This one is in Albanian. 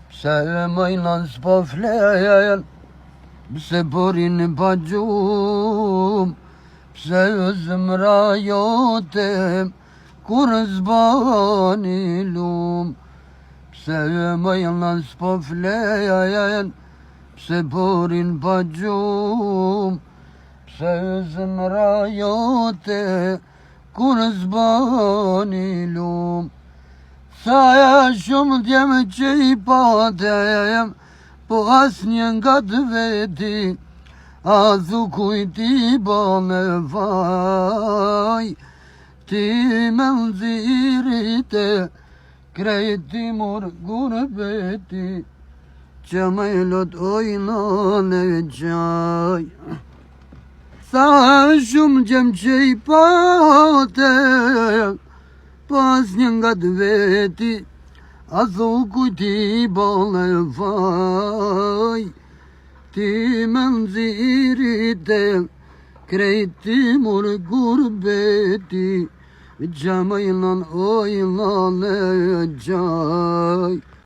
Pse mëjlan s'po flen, pse borin pa gjum, pse zemra jote kur zbani lum. Pse mëjlan s'po flen, pse borin pa gjum, pse zemra jote kur zbani lum. Sa shumë t'jem që i patem, po asnjë nga të veti, a thu kujti bane vaj, ti me nxirite, krejti mor gurbeti, që me lot ojna në gjaj. Sa shumë t'jem që i patem, pas një nga të veti, a thu kujti bane vaj, ti me nxirite, krejti mor gurbeti, gjamajlan ojlan e gjaj.